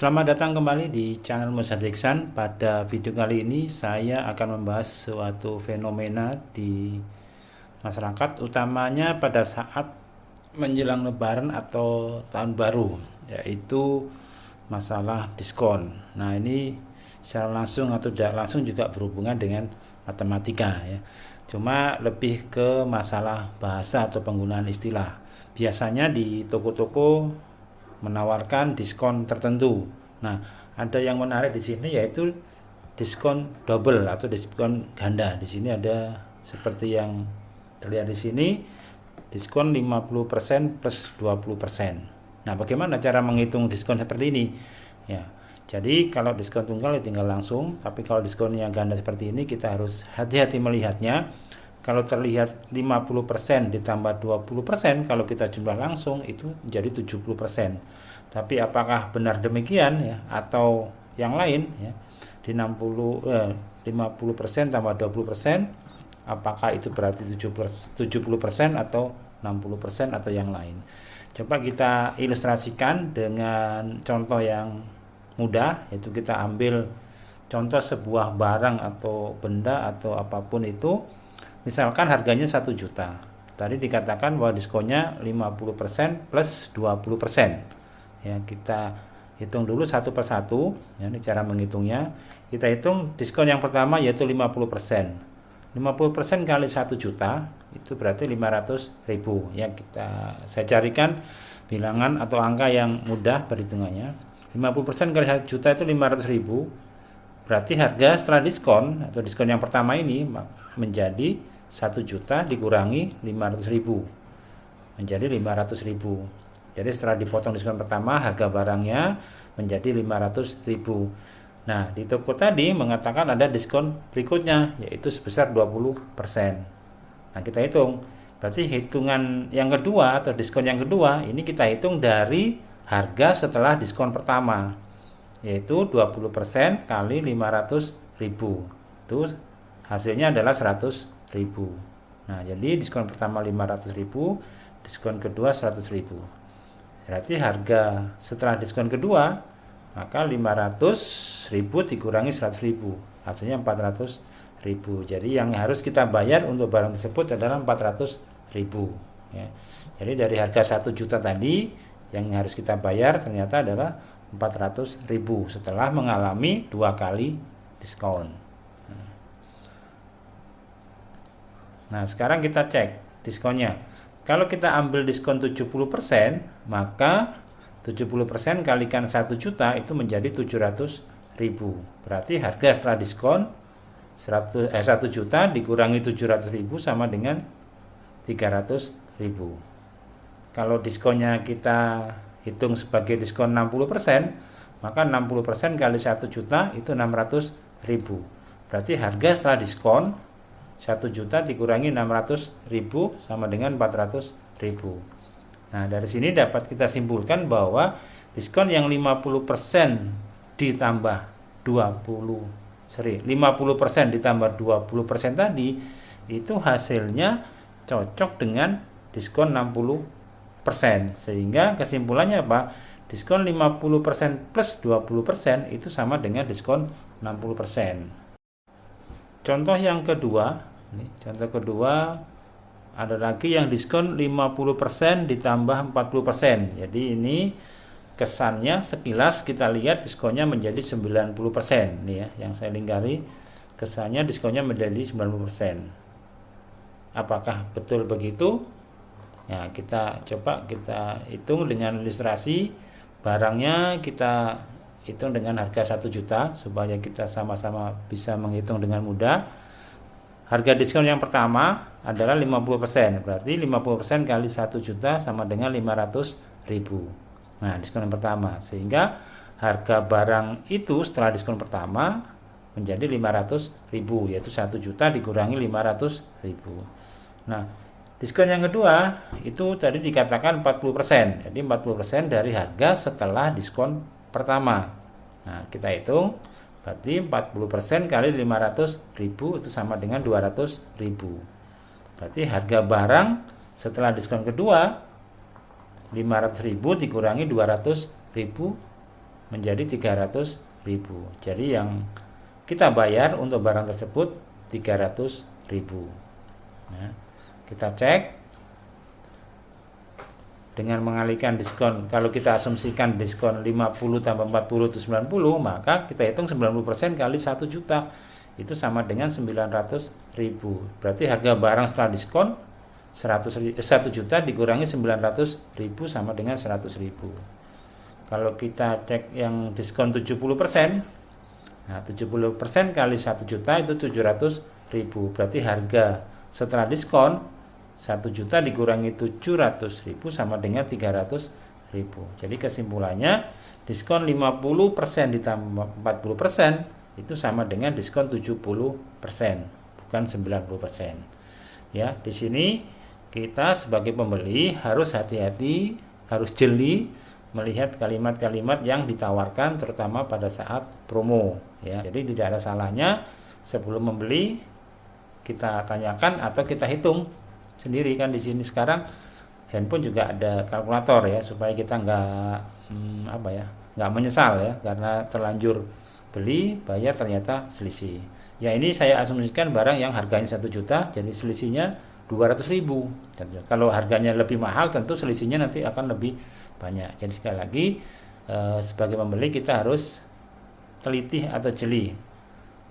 Selamat datang kembali di channel Musadiksan. Pada video kali ini saya akan membahas suatu fenomena di masyarakat, utamanya pada saat menjelang Lebaran atau Tahun Baru, yaitu masalah diskon. Nah, ini secara langsung atau tidak langsung juga berhubungan dengan matematika ya. Cuma lebih ke masalah bahasa atau penggunaan istilah. Biasanya di toko-toko menawarkan diskon tertentu. Nah, ada yang menarik di sini yaitu diskon double atau diskon ganda. Di sini ada seperti yang terlihat di sini, diskon 50% plus 20%. Nah, bagaimana cara menghitung diskon seperti ini? Ya. Jadi kalau diskon tunggal ya tinggal langsung, tapi kalau diskon yang ganda seperti ini kita harus hati-hati melihatnya. Kalau terlihat 50% ditambah 20%, kalau kita jumlah langsung itu jadi 70%. Tapi apakah benar demikian ya atau yang lain ya? Di 50% tambah 20%, apakah itu berarti 70% atau 60% atau yang lain? Coba kita ilustrasikan dengan contoh yang mudah, yaitu kita ambil contoh sebuah barang atau benda atau apapun itu. Misalkan harganya 1 juta. Tadi dikatakan bahwa diskonnya 50% plus 20%. Ya, kita hitung dulu satu persatu. Ya, ini cara menghitungnya. Kita hitung diskon yang pertama yaitu 50%. 50% kali 1 juta itu berarti 500.000. Ya, saya carikan bilangan atau angka yang mudah perhitungannya. 50% kali 1 juta itu 500.000. Berarti harga setelah diskon atau diskon yang pertama ini menjadi 1 juta dikurangi 500.000 menjadi 500.000. Jadi setelah dipotong diskon pertama, harga barangnya menjadi 500.000. Nah, di toko tadi mengatakan ada diskon berikutnya yaitu sebesar 20%. Nah, kita hitung. Berarti hitungan yang kedua atau diskon yang kedua ini kita hitung dari harga setelah diskon pertama, yaitu 20% kali 500.000. Itu hasilnya adalah 100.000. Nah, jadi diskon pertama 500.000, diskon kedua 100.000. Berarti harga setelah diskon kedua, maka 500.000 dikurangi 100.000, hasilnya 400.000. Jadi yang harus kita bayar untuk barang tersebut adalah 400.000 ya. Jadi dari harga 1 juta tadi yang harus kita bayar ternyata adalah 400.000 setelah mengalami 2 kali diskon. Nah, sekarang kita cek diskonnya. Kalau kita ambil diskon 70%, maka 70% kalikan 1 juta itu menjadi 700.000. Berarti harga setelah diskon 1 juta dikurangi 700.000 sama dengan 300.000. Kalau diskonnya kita hitung sebagai diskon 60%, maka 60% kali 1 juta itu 600.000. Berarti harga setelah diskon 1 juta dikurangi 600.000 sama dengan 400.000. Nah, dari sini dapat kita simpulkan bahwa diskon yang 50% ditambah 50% ditambah 20% tadi itu hasilnya cocok dengan diskon 60%. Sehingga kesimpulannya apa? Diskon 50% plus 20% itu sama dengan diskon 60%. Contoh yang kedua, contoh kedua ada lagi yang diskon 50% ditambah 40%. Jadi ini kesannya sekilas kita lihat diskonnya menjadi 90%. Nih ya, yang saya lingkari kesannya diskonnya menjadi 90%. Apakah betul begitu? Ya, kita coba kita hitung dengan ilustrasi. Barangnya kita hitung dengan harga 1 juta supaya kita sama-sama bisa menghitung dengan mudah. Harga diskon yang pertama adalah 50%. Berarti 50% kali 1 juta sama dengan 500.000. Nah, diskon yang pertama. Sehingga harga barang itu setelah diskon pertama menjadi 500.000, yaitu 1 juta dikurangi 500.000. Nah, diskon yang kedua itu tadi dikatakan 40%. Jadi 40% dari harga setelah diskon pertama. Nah, kita hitung berarti 40% kali 500.000 itu sama dengan 200.000. Berarti harga barang setelah diskon kedua 500.000 dikurangi 200.000 menjadi 300.000. Jadi yang kita bayar untuk barang tersebut 300.000. Nah, kita cek dengan mengalihkan diskon. Kalau kita asumsikan diskon 50 tambah 40 itu 90, maka kita hitung 90% kali 1 juta. Itu sama dengan 900.000. Berarti harga barang setelah diskon 1 juta dikurangi 900.000 sama dengan 100.000. Kalau kita cek yang diskon 70%, nah 70% kali 1 juta itu 700.000. Berarti harga setelah diskon 1 juta dikurangi 700.000 sama dengan 300.000. Jadi kesimpulannya diskon 50% ditambah 40% itu sama dengan diskon 70%, bukan 90%. Ya, di sini kita sebagai pembeli harus hati-hati, harus jeli melihat kalimat-kalimat yang ditawarkan terutama pada saat promo, ya. Jadi tidak ada salahnya sebelum membeli kita tanyakan atau kita hitung sendiri. Kan di sini sekarang handphone juga ada kalkulator ya, supaya kita nggak menyesal ya karena terlanjur beli bayar ternyata selisih. Ya, ini saya asumsikan barang yang harganya 1 juta jadi selisihnya 200.000. Kalau harganya lebih mahal tentu selisihnya nanti akan lebih banyak. Jadi sekali lagi sebagai pembeli kita harus teliti atau jeli,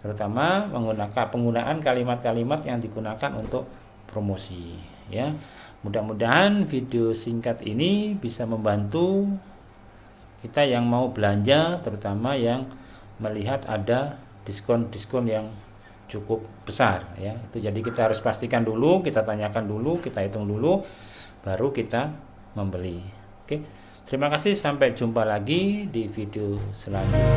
terutama menggunakan penggunaan kalimat-kalimat yang digunakan untuk promosi, ya. Mudah-mudahan video singkat ini bisa membantu kita yang mau belanja, terutama yang melihat ada diskon-diskon yang cukup besar, ya. Itu jadi kita harus pastikan dulu, kita tanyakan dulu, kita hitung dulu, baru kita membeli. Oke, terima kasih, sampai jumpa lagi di video selanjutnya.